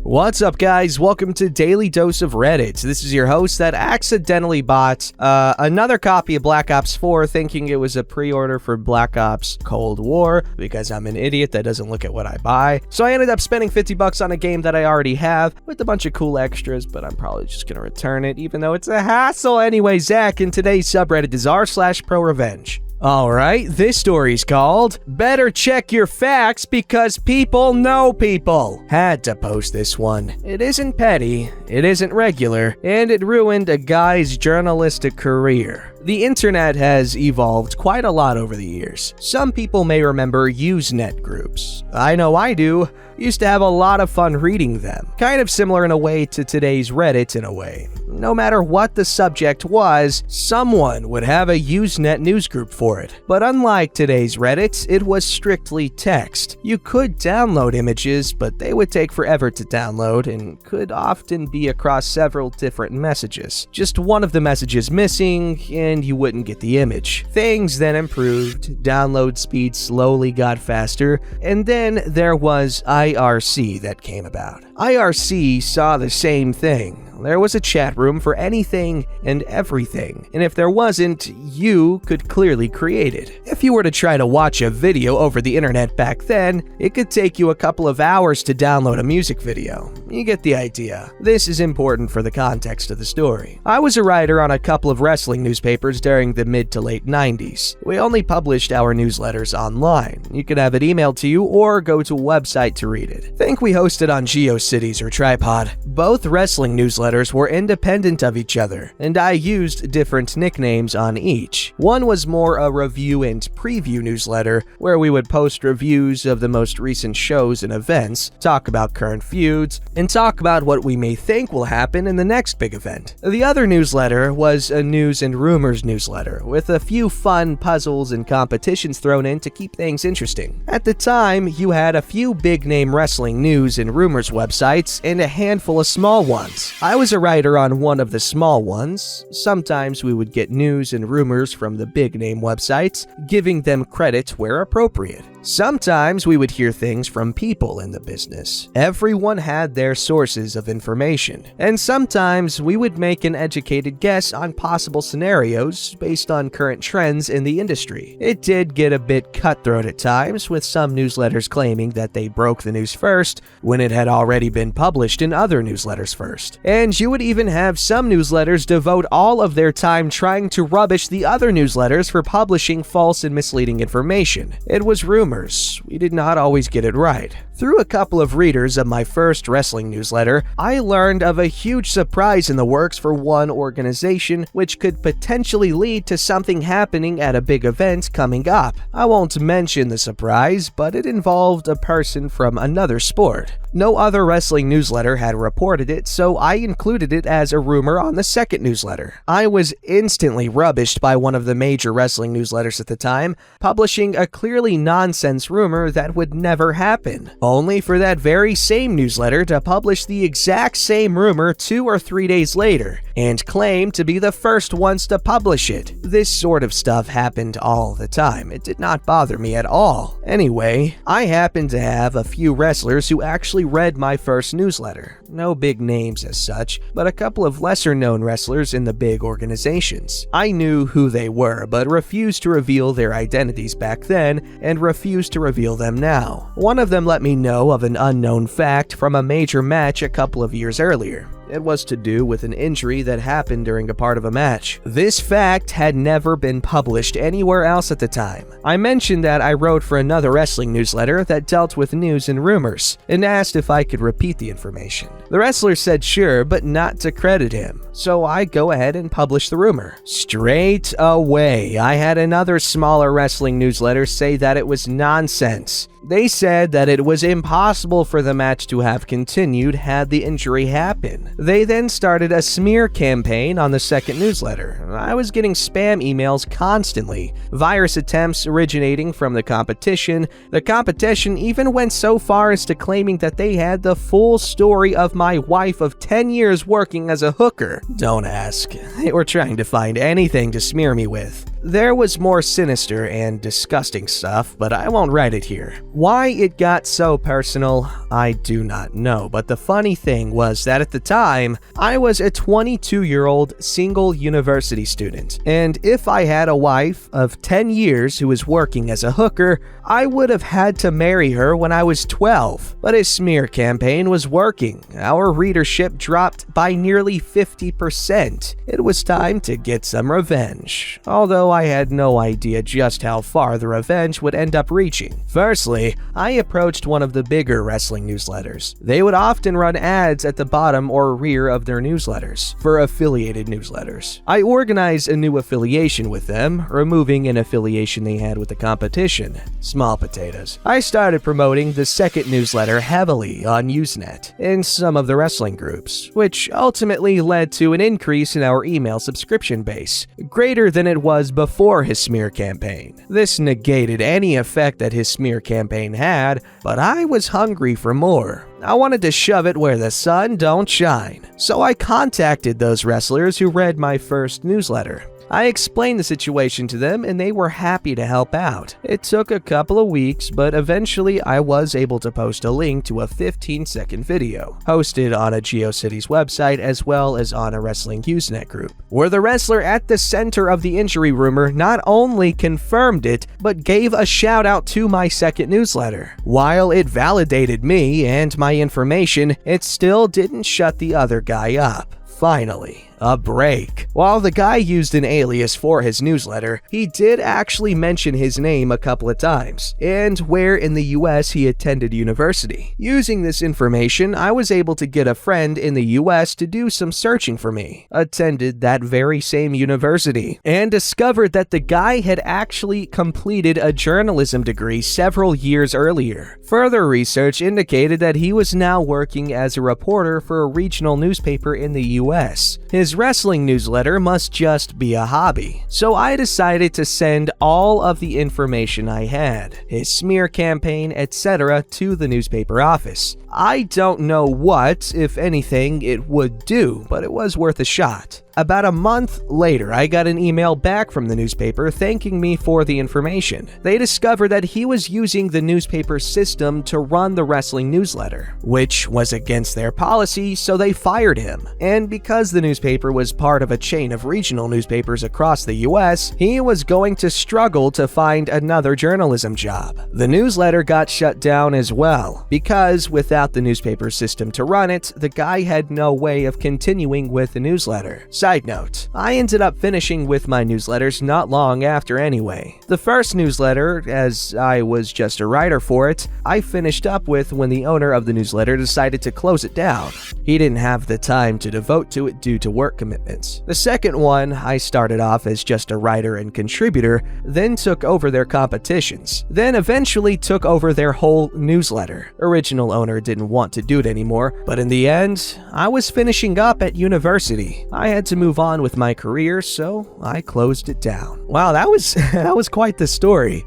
What's up, guys? Welcome to Daily Dose of Reddit. This is your host that accidentally bought another copy of Black Ops 4 thinking it was a pre-order for Black Ops Cold War because I'm an idiot that doesn't look at what I buy. So I ended up spending $50 on a game that I already have with a bunch of cool extras, but I'm probably just going to return it even though it's a hassle. Anyway, Zach, and today's subreddit is r/ProRevenge. Alright, this story's called Better Check Your Facts Because People Know People. Had to post this one. It isn't petty, it isn't regular, and it ruined a guy's journalistic career. The internet has evolved quite a lot over the years. Some people may remember Usenet groups. I know I do. Used to have a lot of fun reading them. Kind of similar in a way to today's Reddit in a way. No matter what the subject was, someone would have a Usenet news group for it. But unlike today's Reddit, it was strictly text. You could download images, but they would take forever to download and could often be across several different messages. Just one of the messages missing, and you wouldn't get the image. Things then improved, download speed slowly got faster, and then there was IRC that came about. IRC saw the same thing. There was a chat room for anything and everything, and if there wasn't, you could clearly create it. If you were to try to watch a video over the internet back then, it could take you a couple of hours to download a music video. You get the idea. This is important for the context of the story. I was a writer on a couple of wrestling newspapers during the mid to late 90s. We only published our newsletters online. You could have it emailed to you or go to a website to read it. Think we hosted on GeoCities or Tripod. Both wrestling newsletters were independent of each other, and I used different nicknames on each. One was more a review and preview newsletter, where we would post reviews of the most recent shows and events, talk about current feuds, and talk about what we may think will happen in the next big event. The other newsletter was a news and rumors newsletter, with a few fun puzzles and competitions thrown in to keep things interesting. At the time, you had a few big-name wrestling news and rumors websites and a handful of small ones. I was a writer on one of the small ones. Sometimes we would get news and rumors from the big-name websites, giving them credit where appropriate. Sometimes we would hear things from people in the business. Everyone had their sources of information. And sometimes we would make an educated guess on possible scenarios based on current trends in the industry. It did get a bit cutthroat at times, with some newsletters claiming that they broke the news first when it had already been published in other newsletters first. And you would even have some newsletters devote all of their time trying to rubbish the other newsletters for publishing false and misleading information. It was rumors. We did not always get it right. Through a couple of readers of my first wrestling newsletter, I learned of a huge surprise in the works for one organization, which could potentially lead to something happening at a big event coming up. I won't mention the surprise, but it involved a person from another sport. No other wrestling newsletter had reported it, so I included it as a rumor on the second newsletter. I was instantly rubbished by one of the major wrestling newsletters at the time, publishing a clearly nonsense rumor that would never happen, only for that very same newsletter to publish the exact same rumor 2 or 3 days later, and claim to be the first ones to publish it. This sort of stuff happened all the time. It did not bother me at all. Anyway, I happened to have a few wrestlers who actually read my first newsletter. No big names as such, but a couple of lesser-known wrestlers in the big organizations. I knew who they were, but refused to reveal their identities back then, and refused to reveal them now. One of them let me know of an unknown fact from a major match a couple of years earlier. It was to do with an injury that happened during a part of a match. This fact had never been published anywhere else at the time. I mentioned that I wrote for another wrestling newsletter that dealt with news and rumors, and asked if I could repeat the information. The wrestler said sure, but not to credit him. So I go ahead and publish the rumor. Straight away, I had another smaller wrestling newsletter say that it was nonsense. They said that it was impossible for the match to have continued had the injury happened. They then started a smear campaign on the second newsletter. I was getting spam emails constantly, virus attempts originating from the competition. The competition even went so far as to claiming that they had the full story of my wife of 10 years working as a hooker. Don't ask. They were trying to find anything to smear me with. There was more sinister and disgusting stuff, but I won't write it here. Why it got so personal, I do not know, but the funny thing was that at the time, I was a 22-year-old single university student, and if I had a wife of 10 years who was working as a hooker, I would have had to marry her when I was 12. But his smear campaign was working. Our readership dropped by nearly 50%. It was time to get some revenge, although I had no idea just how far the revenge would end up reaching. Firstly, I approached one of the bigger wrestling newsletters. They would often run ads at the bottom or rear of their newsletters for affiliated newsletters. I organized a new affiliation with them, removing an affiliation they had with the competition. Small potatoes. I started promoting the second newsletter heavily on Usenet in some of the wrestling groups, which ultimately led to an increase in our email subscription base, greater than it was before his smear campaign. This negated any effect that his smear campaign had, but I was hungry for more. I wanted to shove it where the sun don't shine. So I contacted those wrestlers who read my first newsletter. I explained the situation to them and they were happy to help out. It took a couple of weeks, but eventually I was able to post a link to a 15-second video, hosted on a GeoCities website as well as on a Wrestling Usenet group, where the wrestler at the center of the injury rumor not only confirmed it, but gave a shout out to my second newsletter. While it validated me and my information, it still didn't shut the other guy up. Finally, a break. While the guy used an alias for his newsletter, he did actually mention his name a couple of times, and where in the US he attended university. Using this information, I was able to get a friend in the US to do some searching for me, attended that very same university, and discovered that the guy had actually completed a journalism degree several years earlier. Further research indicated that he was now working as a reporter for a regional newspaper in the US. His wrestling newsletter must just be a hobby, so I decided to send all of the information I had, his smear campaign, etc., to the newspaper office. I don't know what, if anything, it would do, but it was worth a shot. About a month later, I got an email back from the newspaper thanking me for the information. They discovered that he was using the newspaper system to run the wrestling newsletter, which was against their policy, so they fired him. And because the newspaper was part of a chain of regional newspapers across the US, he was going to struggle to find another journalism job. The newsletter got shut down as well, because without the newspaper system to run it, the guy had no way of continuing with the newsletter. Side note, I ended up finishing with my newsletters not long after anyway. The first newsletter, as I was just a writer for it, I finished up with when the owner of the newsletter decided to close it down. He didn't have the time to devote to it due to work commitments. The second one, I started off as just a writer and contributor, then took over their competitions, then eventually took over their whole newsletter. Original owner didn't want to do it anymore, but in the end, I was finishing up at university. I had to move on with my career, so I closed it down. Wow, that was quite the story.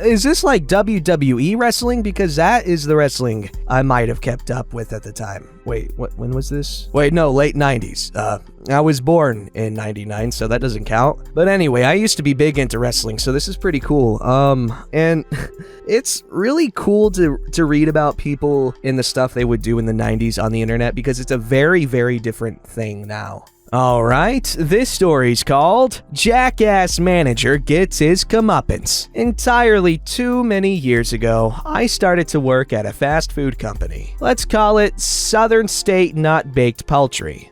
Is this like WWE wrestling? Because that is the wrestling I might have kept up with at the time. Wait, when was this? Wait, no, late 90s. I was born in 99, so that doesn't count. But anyway, I used to be big into wrestling, so this is pretty cool. And it's really cool to read about people in the stuff they would do in the 90s on the internet, because it's a very, very different thing now. Alright, this story's called Jackass Manager Gets His Comeuppance. Entirely too many years ago, I started to work at a fast food company. Let's call it Southern State Not Baked Poultry.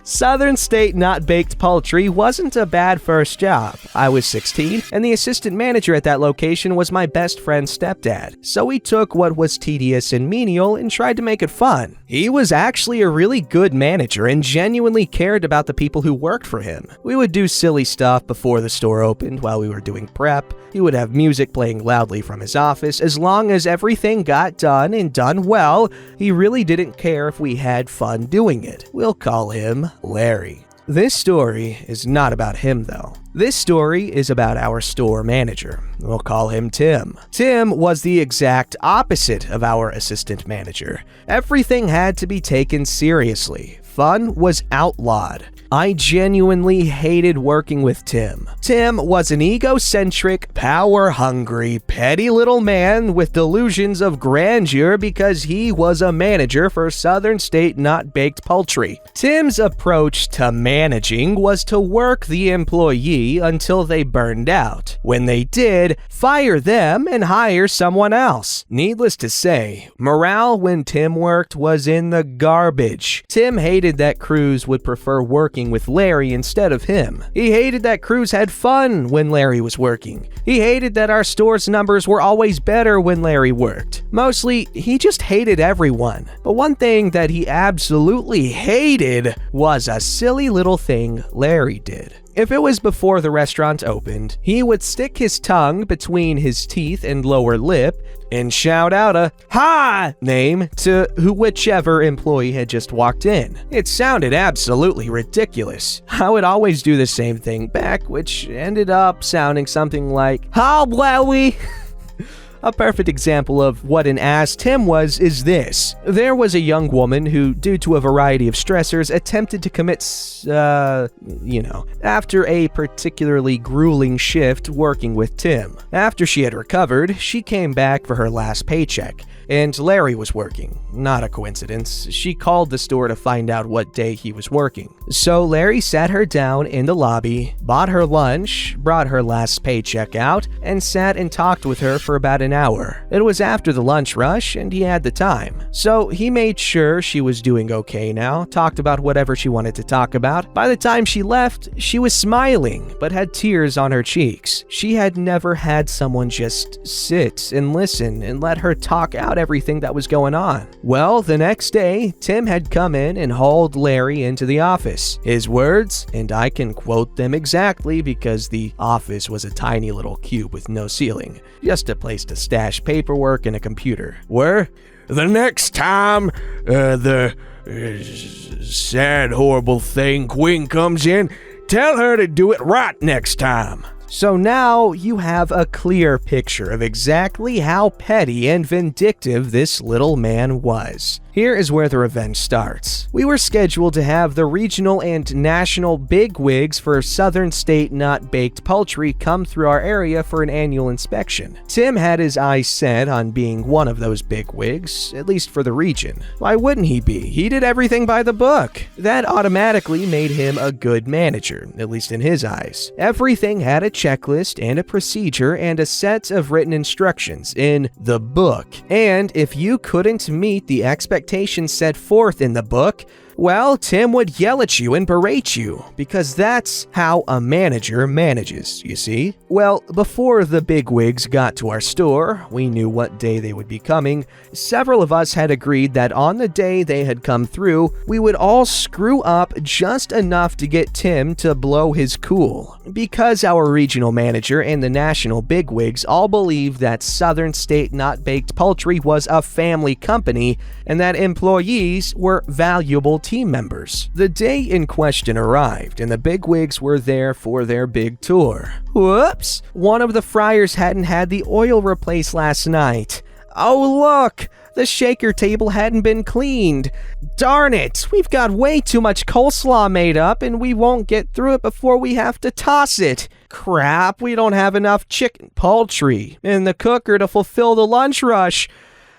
Southern State Not Baked Poultry wasn't a bad first job. I was 16, and the assistant manager at that location was my best friend's stepdad, so we took what was tedious and menial and tried to make it fun. He was actually a really good manager and genuinely cared about the people who worked for him. We would do silly stuff before the store opened while we were doing prep. He would have music playing loudly from his office. As long as everything got done and done well, he really didn't care if we had fun doing it. We'll call him Larry. This story is not about him though. This story is about our store manager. We'll call him Tim. Tim was the exact opposite of our assistant manager. Everything had to be taken seriously. fun was outlawed. I genuinely hated working with Tim. Tim was an egocentric, power-hungry, petty little man with delusions of grandeur because he was a manager for Southern State Not-Baked Poultry. Tim's approach to managing was to work the employee until they burned out. When they did, fire them and hire someone else. Needless to say, morale when Tim worked was in the garbage. Tim hated that crews would prefer working with Larry instead of him. He hated that crews had fun when Larry was working. He hated that our store's numbers were always better when Larry worked. Mostly, he just hated everyone. But one thing that he absolutely hated was a silly little thing Larry did. If it was before the restaurant opened, he would stick his tongue between his teeth and lower lip and shout out a "Ha!" name to whichever employee had just walked in. It sounded absolutely ridiculous. I would always do the same thing back, which ended up sounding something like, "Ha, Wowie!" A perfect example of what an ass Tim was is this. There was a young woman who, due to a variety of stressors, attempted to commit, after a particularly grueling shift working with Tim. After she had recovered, she came back for her last paycheck. And Larry was working. Not a coincidence. She called the store to find out what day he was working. So Larry sat her down in the lobby, bought her lunch, brought her last paycheck out, and sat and talked with her for about an hour. It was after the lunch rush, and he had the time. So he made sure she was doing okay now, talked about whatever she wanted to talk about. By the time she left, she was smiling, but had tears on her cheeks. She had never had someone just sit and listen and let her talk out everything that was going on. Well, the next day, Tim had come in and hauled Larry into the office. His words, and I can quote them exactly because the office was a tiny little cube with no ceiling, just a place to stash paperwork and a computer, were, "The next time the sad, horrible thing Queen comes in, tell her to do it right next time." So now you have a clear picture of exactly how petty and vindictive this little man was. Here is where the revenge starts. We were scheduled to have the regional and national bigwigs for Southern State Not-Baked Poultry come through our area for an annual inspection. Tim had his eyes set on being one of those bigwigs, at least for the region. Why wouldn't he be? He did everything by the book. That automatically made him a good manager, at least in his eyes. Everything had a checklist and a procedure and a set of written instructions in the book. And if you couldn't meet the expectations set forth in the book, well, Tim would yell at you and berate you, because that's how a manager manages, you see? Well, before the bigwigs got to our store, we knew what day they would be coming. Several of us had agreed that on the day they had come through, we would all screw up just enough to get Tim to blow his cool. Because our regional manager and the national bigwigs all believed that Southern State Not-Baked Poultry was a family company and that employees were valuable team members. The day in question arrived, and the bigwigs were there for their big tour. Whoops! One of the fryers hadn't had the oil replaced last night. Oh look! The shaker table hadn't been cleaned. Darn it! We've got way too much coleslaw made up, and we won't get through it before we have to toss it. Crap, we don't have enough chicken poultry in the cooker to fulfill the lunch rush.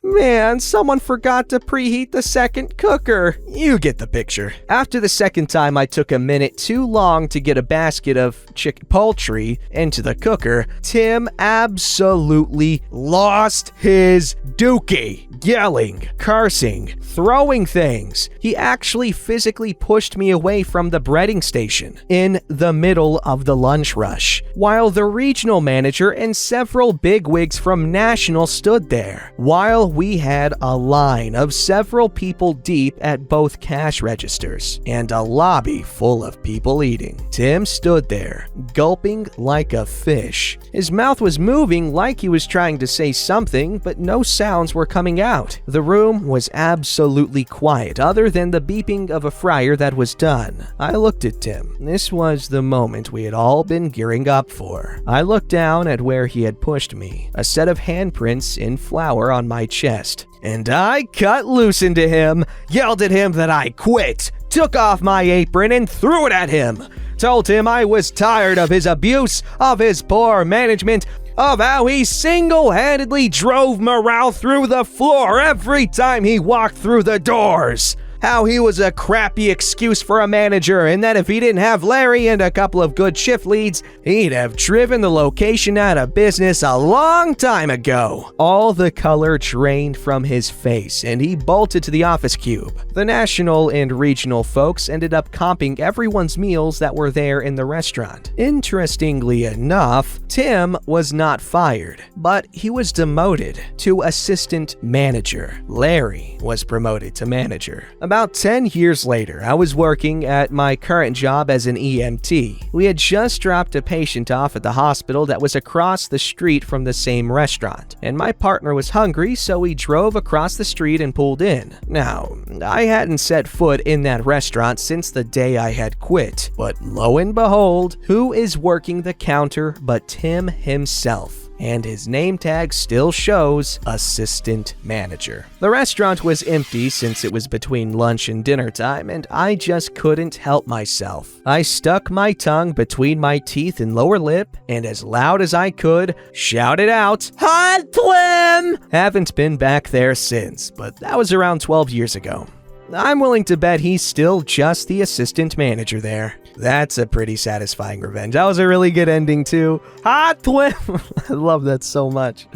Man, someone forgot to preheat the second cooker. You get the picture. After the second time I took a minute too long to get a basket of chicken poultry into the cooker, Tim absolutely lost his dookie. Yelling, cursing, throwing things. He actually physically pushed me away from the breading station in the middle of the lunch rush, while the regional manager and several bigwigs from national stood there, while we had a line of several people deep at both cash registers and a lobby full of people eating. Tim stood there, gulping like a fish. His mouth was moving like he was trying to say something, but no sounds were coming out. The room was absolutely quiet, other than the beeping of a fryer that was done. I looked at Tim. This was the moment we had all been gearing up for. I looked down at where he had pushed me, a set of handprints in flour on my chest. And I cut loose into him, yelled at him that I quit, took off my apron and threw it at him. Told him I was tired of his abuse, of his poor management, of how he single-handedly drove morale through the floor every time he walked through the doors. How he was a crappy excuse for a manager, and that if he didn't have Larry and a couple of good shift leads, he'd have driven the location out of business a long time ago. All the color drained from his face, and he bolted to the office cube. The national and regional folks ended up comping everyone's meals that were there in the restaurant. Interestingly enough, Tim was not fired, but he was demoted to assistant manager. Larry was promoted to manager. About 10 years later, I was working at my current job as an EMT. We had just dropped a patient off at the hospital that was across the street from the same restaurant, and my partner was hungry, so we drove across the street and pulled in. Now, I hadn't set foot in that restaurant since the day I had quit, but lo and behold, who is working the counter but Tim himself? And his name tag still shows assistant manager. The restaurant was empty since it was between lunch and dinner time, and I just couldn't help myself. I stuck my tongue between my teeth and lower lip, and as loud as I could, shouted out, "Hot Tim!" Haven't been back there since, but that was around 12 years ago. I'm willing to bet he's still just the assistant manager there. That's a pretty satisfying revenge. That was a really good ending too. Hot Twim! I love that so much.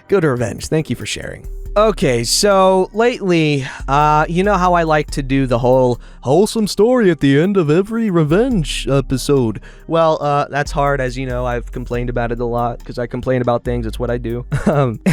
Good revenge. Thank you for sharing. Okay, so lately, you know how I like to do the whole wholesome story at the end of every revenge episode? Well, that's hard, as you know. I've complained about it a lot, because I complain about things. It's what I do.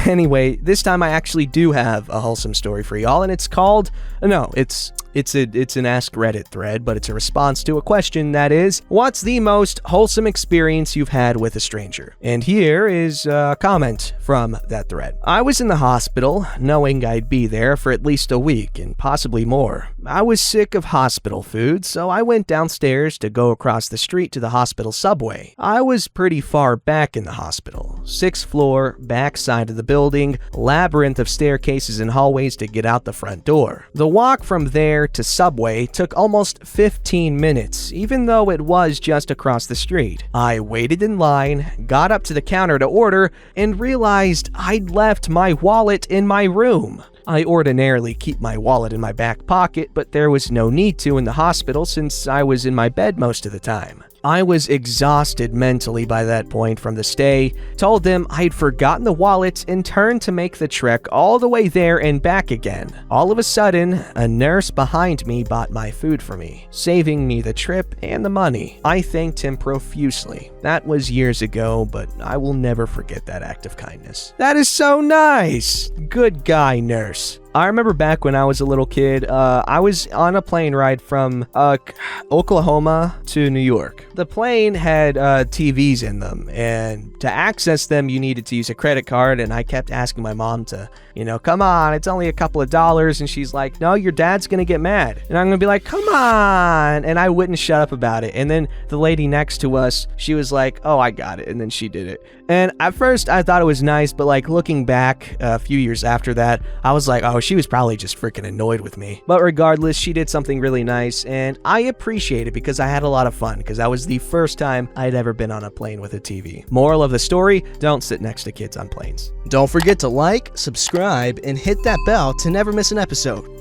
Anyway, this time I actually do have a wholesome story for y'all, and it's called... No, it's an Ask Reddit thread, but it's a response to a question that is, what's the most wholesome experience you've had with a stranger? And here is a comment from that thread. I was in the hospital, knowing I'd be there for at least a week, and possibly more. I was sick of hospital food, so I went downstairs to go across the street to the hospital subway. I was pretty far back in the hospital. 6th floor, back side of the building, labyrinth of staircases and hallways to get out the front door. The walk from there to subway took almost 15 minutes, even though it was just across the street. I waited in line, got up to the counter to order, and realized I'd left my wallet in my room. I ordinarily keep my wallet in my back pocket, but there was no need to in the hospital since I was in my bed most of the time. I was exhausted mentally by that point from the stay, told them I'd forgotten the wallet, and turned to make the trek all the way there and back again. All of a sudden, a nurse behind me bought my food for me, saving me the trip and the money. I thanked him profusely. That was years ago, but I will never forget that act of kindness. That is so nice! Good guy, nurse. I remember back when I was a little kid, I was on a plane ride from Oklahoma to New York. The plane had TVs in them, and to access them, you needed to use a credit card, and I kept asking my mom to, come on, it's only a couple of dollars, and she's like, no, your dad's gonna get mad. And I'm gonna be like, come on, and I wouldn't shut up about it. And then the lady next to us, she was like, oh, I got it, and then she did it. And at first, I thought it was nice, but looking back a few years after that, I was like, oh, she was probably just freaking annoyed with me. But regardless, she did something really nice, and I appreciate it because I had a lot of fun, because that was the first time I'd ever been on a plane with a TV. Moral of the story, don't sit next to kids on planes. Don't forget to like, subscribe, and hit that bell to never miss an episode.